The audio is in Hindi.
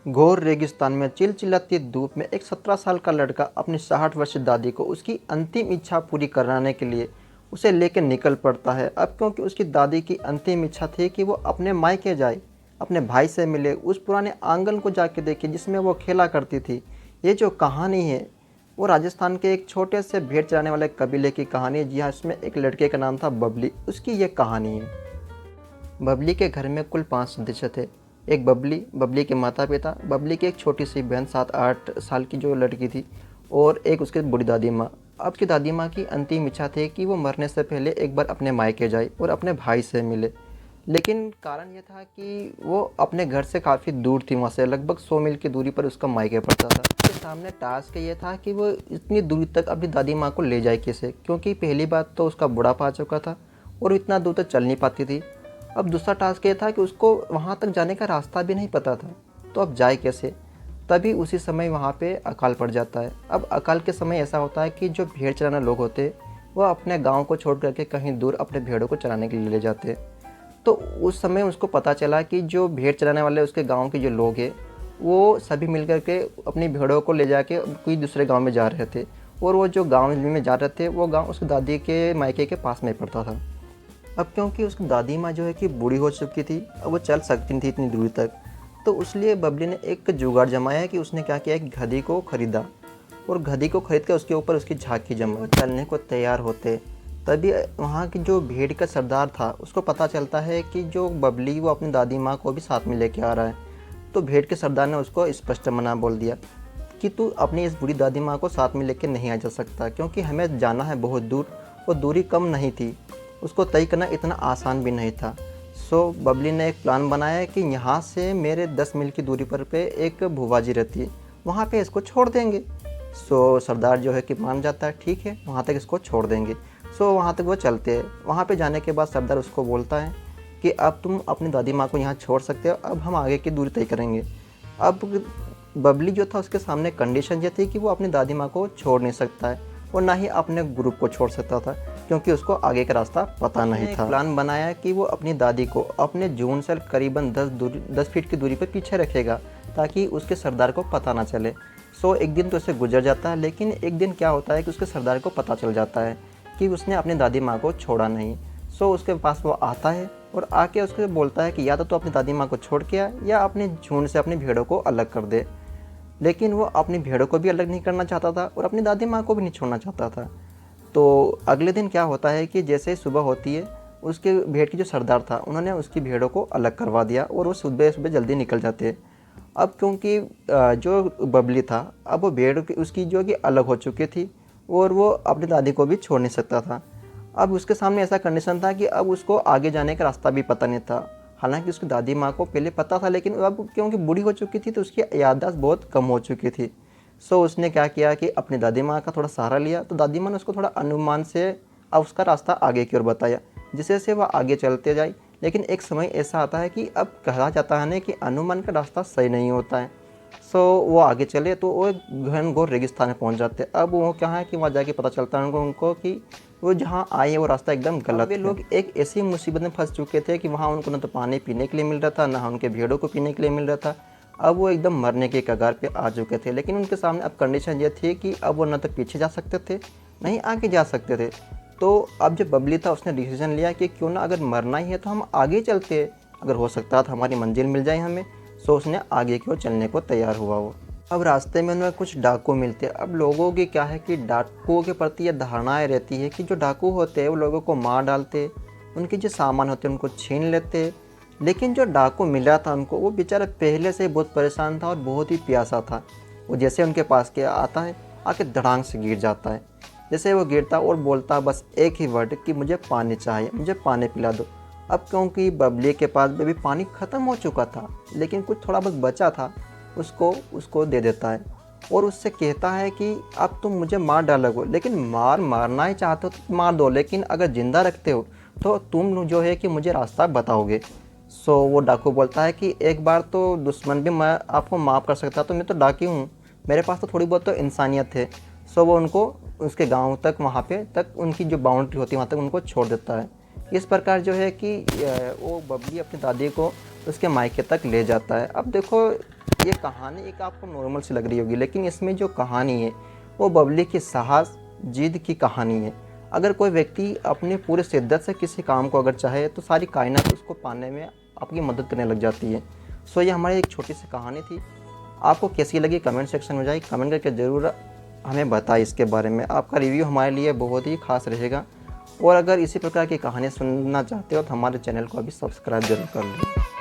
घोर रेगिस्तान में चिलचिलाती धूप में एक 17 साल का लड़का अपनी 60 वर्षीय दादी को उसकी अंतिम इच्छा पूरी कराने के लिए उसे लेकर निकल पड़ता है। अब क्योंकि उसकी दादी की अंतिम इच्छा थी कि वो अपने मायके जाए, अपने भाई से मिले, उस पुराने आंगन को जाके देखे जिसमें वो खेला करती थी। ये जो कहानी है वो राजस्थान के एक छोटे से भेड़ चराने वाले कबीले की कहानी है। जी हाँ, इसमें एक लड़के का नाम था बबली, उसकी ये कहानी है। बबली के घर में कुल 5 सदस्य थे। एक बबली, बबली के माता-पिता, बबली की एक छोटी सी बहन 7-8 साल की जो लड़की थी, और एक उसकी बूढ़ी दादी माँ। अब की दादी माँ की अंतिम इच्छा थी कि वो मरने से पहले एक बार अपने मायके जाए और अपने भाई से मिले। लेकिन कारण ये था कि वो अपने घर से काफ़ी दूर थी, वहाँ से लगभग 100 मील की दूरी पर उसका मायके पड़ता था। उसके सामने टास्क ये था कि वो इतनी दूरी तक अपनी दादी माँ को ले जाए कैसे, क्योंकि पहली बात तो उसका बुढ़ापा आ चुका था और इतना दूर तक चल नहीं पाती थी। अब दूसरा टास्क ये था कि उसको वहाँ तक जाने का रास्ता भी नहीं पता था, तो अब जाए कैसे। तभी उसी समय वहाँ पे अकाल पड़ जाता है। अब अकाल के समय ऐसा होता है कि जो भेड़ चराने लोग होते हैं वह अपने गांव को छोड़ करके कहीं दूर अपने भेड़ों को चराने के लिए ले जाते हैं। तो उस समय उसको पता चला कि जो भेड़ चराने वाले उसके गांव के जो लोग हैं वो सभी मिल करके अपनी भेड़ों को ले जाके कोई दूसरे गांव में जा रहे थे, और वो जो गांव में जा रहे थे वो गांव उसकी दादी के मायके के पास में पड़ता था। अब क्योंकि उसकी दादी माँ जो है कि बूढ़ी हो चुकी थी, अब वो चल सकती नहीं थी इतनी दूरी तक, तो इसलिए बबली ने एक जुगाड़ जमाया कि उसने क्या किया कि गधी को खरीदा, और गधी को खरीद कर उसके ऊपर उसकी झांकी जमाई। चलने को तैयार होते तभी वहाँ की जो भीड़ का सरदार था उसको पता चलता है कि जो बबली वो अपनी दादी माँ को भी साथ में लेके आ रहा है। तो भीड़ के सरदार ने उसको स्पष्ट मना बोल दिया कि तू अपनी इस बूढ़ी दादी माँ को साथ में लेके नहीं आ जा सकता, क्योंकि हमें जाना है बहुत दूर, और दूरी कम नहीं थी, उसको तय करना इतना आसान भी नहीं था। सो बबली ने एक प्लान बनाया कि यहाँ से मेरे 10 मील की दूरी पर पे एक भूवाजी रहती है, वहाँ पे इसको छोड़ देंगे। सो सरदार जो है कि मान जाता है, ठीक है वहाँ तक इसको छोड़ देंगे। सो वहाँ तक वो चलते हैं। वहाँ पे जाने के बाद सरदार उसको बोलता है कि अब तुम अपनी दादी माँ को यहाँ छोड़ सकते हो, अब हम आगे की दूरी तय करेंगे। अब बबली जो था उसके सामने कंडीशन ये थी कि वो अपनी दादी माँ को छोड़ नहीं सकता है, और ना ही अपने ग्रुप को छोड़ सकता था, क्योंकि उसको आगे का रास्ता पता नहीं था। प्लान बनाया कि वो अपनी दादी को अपने जून से करीबन 10 फीट की दूरी पर पीछे रखेगा, ताकि उसके सरदार को पता ना चले। सो एक दिन तो उसे गुजर जाता है, लेकिन एक दिन क्या होता है कि उसके सरदार को पता चल जाता है कि उसने अपनी दादी माँ को छोड़ा नहीं। सो उसके पास वो आता है और आके उसके बोलता है कि या तो तू अपनी दादी माँ को छोड़ के आ, या अपने झुंड से अपनी भेड़ों को अलग कर दे। लेकिन वो अपनी भेड़ों को भी अलग नहीं करना चाहता था और अपनी दादी माँ को भी नहीं छोड़ना चाहता था। तो अगले दिन क्या होता है कि जैसे ही सुबह होती है, उसके भेड़ की जो सरदार था उन्होंने उसकी भेड़ों को अलग करवा दिया, और वो सुबह सुबह जल्दी निकल जाते हैं। अब क्योंकि जो बबली था, अब वो भेड़ उसकी जो कि अलग हो चुकी थी, और वो अपनी दादी को भी छोड़ नहीं सकता था। अब उसके सामने ऐसा कंडीशन था कि अब उसको आगे जाने का रास्ता भी पता नहीं था। हालांकि उसकी दादी माँ को पहले पता था, लेकिन अब क्योंकि बूढ़ी हो चुकी थी तो उसकी याददाश्त बहुत कम हो चुकी थी। सो उसने क्या किया कि अपनी दादी माँ का थोड़ा सहारा लिया, तो दादी माँ ने उसको थोड़ा अनुमान से अब उसका रास्ता आगे की ओर बताया, जिससे से वह आगे चलते जाए। लेकिन एक समय ऐसा आता है कि अब कहा जाता है ना कि अनुमान का रास्ता सही नहीं होता है। सो वो आगे चले तो वो घनघोर रेगिस्तान में पहुंच जाते हैं। अब वो क्या है कि वहाँ जाके पता चलता है उनको कि वो जहाँ आए हैं वो रास्ता एकदम गलत है। लोग एक ऐसी मुसीबत में फंस चुके थे कि वहाँ उनको न तो पानी पीने के लिए मिल रहा था, ना उनके भेड़ों को पीने के लिए मिल रहा था। अब वो एकदम मरने के कगार पे आ चुके थे। लेकिन उनके सामने अब कंडीशन ये थी कि अब वो न तो पीछे जा सकते थे, नहीं आगे जा सकते थे। तो अब जो बबली था उसने डिसीजन लिया कि क्यों ना, अगर मरना ही है तो हम आगे चलते, अगर हो सकता था हमारी मंजिल मिल जाए हमें। सो उसने आगे की ओर चलने को तैयार हुआ वो। अब रास्ते में उन्हें कुछ डाकू मिलते हैं। अब लोगों की क्या है कि डाकुओं के प्रति ये धारणाएं रहती है कि जो डाकू होते हैं वो लोगों को मार डालते, उनके जो सामान होते हैं उनको छीन लेते। लेकिन जो डाकू मिला था उनको, वो बेचारा पहले से बहुत परेशान था और बहुत ही प्यासा था। वो जैसे उनके पास के आता है, आके धड़ांग से गिर जाता है। जैसे वो गिरता और बोलता बस एक ही वर्ड कि मुझे पानी चाहिए, मुझे पानी पिला दो। अब क्योंकि बबली के पास भी पानी ख़त्म हो चुका था, लेकिन कुछ थोड़ा बहुत बचा था, उसको दे देता है और उससे कहता है कि अब तुम मुझे मार डालोगे, लेकिन मारना ही चाहते हो तो मार दो, लेकिन अगर ज़िंदा रखते हो तो तुम जो है कि मुझे रास्ता बताओगे। सो वो डाकू बोलता है कि एक बार तो दुश्मन भी मैं आपको माफ़ कर सकता, तो मैं तो डाकू हूँ, मेरे पास तो थोड़ी बहुत तो इंसानियत है। सो वो उनको उसके गांव तक, वहाँ पे तक उनकी जो बाउंड्री होती है वहाँ तक उनको छोड़ देता है। इस प्रकार जो है कि वो बबली अपनी दादी को उसके मायके तक ले जाता है। अब देखो ये कहानी एक आपको नॉर्मल सी लग रही होगी, लेकिन इसमें जो कहानी है वो बबली की साहस, जिद की कहानी है। अगर कोई व्यक्ति अपने पूरे शिद्दत से किसी काम को अगर चाहे तो सारी कायनात उसको पाने में आपकी मदद करने लग जाती है। सो ये हमारी एक छोटी सी कहानी थी। आपको कैसी लगी कमेंट सेक्शन में जाइए, कमेंट करके ज़रूर हमें बताइए इसके बारे में। आपका रिव्यू हमारे लिए बहुत ही खास रहेगा। और अगर इसी प्रकार की कहानी सुनना चाहते हो तो हमारे चैनल को अभी सब्सक्राइब जरूर कर लो।